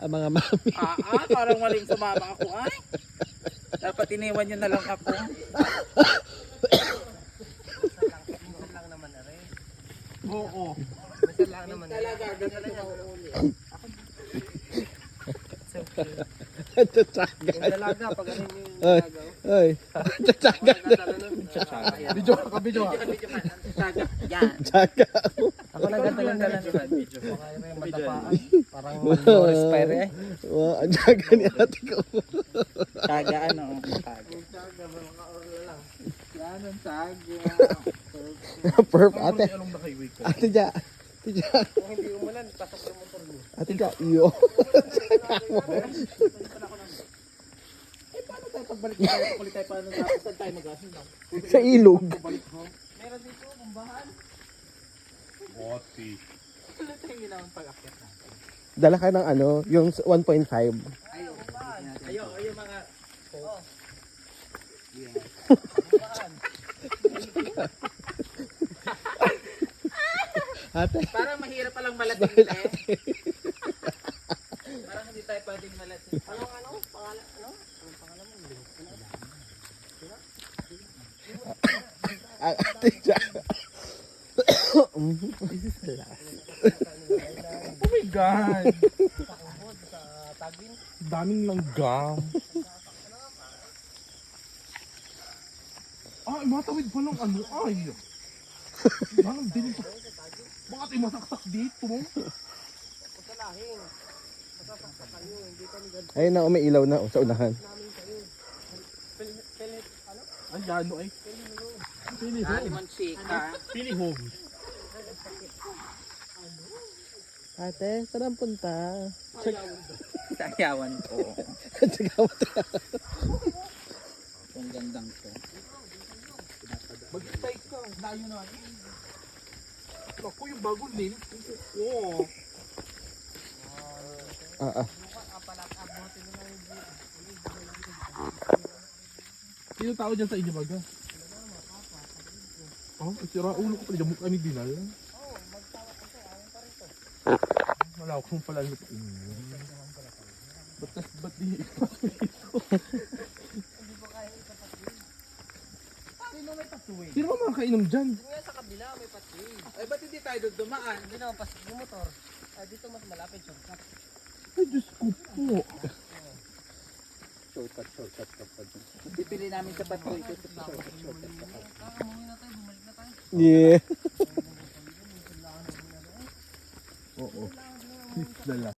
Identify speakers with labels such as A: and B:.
A: Ang mga mami.
B: Parang maling sumama ako ay. Dapat iniwan nyo na lang ako.
C: Minsan lang naman na rin.
B: Oo.
C: Minsan lang naman na rin.
B: Talaga, ganyan lang mauuli.
C: It's okay.
A: Tsatsaga.
C: Yung dalaga, pag ano yung
A: Ay.
C: dalaga.
A: Ay. Tsatsaga.
B: Kabidyo ka. Yan.
A: Tsaga.
C: Ako na ganda lang dala nila. Baka yun yung matapaan. Parang Norris Pyre eh.
A: Wow, ang tsaga ni ate ko.
B: Saga ano? Saga.
C: Saga, mga orla lang.
B: Yan ang saga.
A: Perf, ate. Ate Ja. Ate Ja.
C: Kung hindi umulan, pasok yung motor mo.
A: Ate Ja, iyo.
B: Paano tayo pagbalik tayo? Pakulit tayo paano tapos saan tayo mag-asin lang?
A: Sa ilog.
C: Meron dito, kumbahan.
D: Boti.
B: Ano tayo ginawang pag-akyat natin?
A: Dala ka ng ano, yung 1.5.
B: Ayaw, yung mga... Oh. Yeah.
A: Ate.
B: Parang mahirap palang malating eh. Parang hindi tayo pwedeng malating.
C: Ano? Pangalan? Ano? Anong pangalan mo?
A: Ate Ja.
D: This is the last. Oh my God!
C: Sa Ubod, sa Tagin.
D: Daming langgam. Ay, matawid pa lang ano. Ay! Parang din ito. Bakit ay masaksak dito?
C: Sa lahing. Masasaksa kayo, hindi kami ganito
A: Ayun na, may ilaw na sa unahan.
C: namin kayo. Pilit, ano?
D: Ay, ano ay?
B: Limon chika.
D: Pilihog.
A: Ate, saan ang punta?
B: Sayawan ko.
A: Tsaka mo tayo.
B: Ang gandang ko.
D: Mag-stay ka. Layo na. Ako yung bagong link. Oo. Sino tao dyan sa inyo baga? Oh, sira ulo ko pala. Jamok kami dinal. Wala akong pala lupa inyo. Ba't di ipatuloy?
C: Sino may patuloy?
D: Sino ba makakainom dyan?
C: Yung nga sa kabila, may patuloy.
B: Ay, ba't hindi tayo doon dumaan?
C: Hindi naman pasok yung motor. Dito mas malapit, shortcut.
D: Ay, Diyos ko po.
B: Shortcut ka pa dun. Bibili namin sa patrol ko sa shortcut ka pa.
C: Umuwi na tayo, bumalik na tayo.
A: Yeah.
D: Oo. Dala.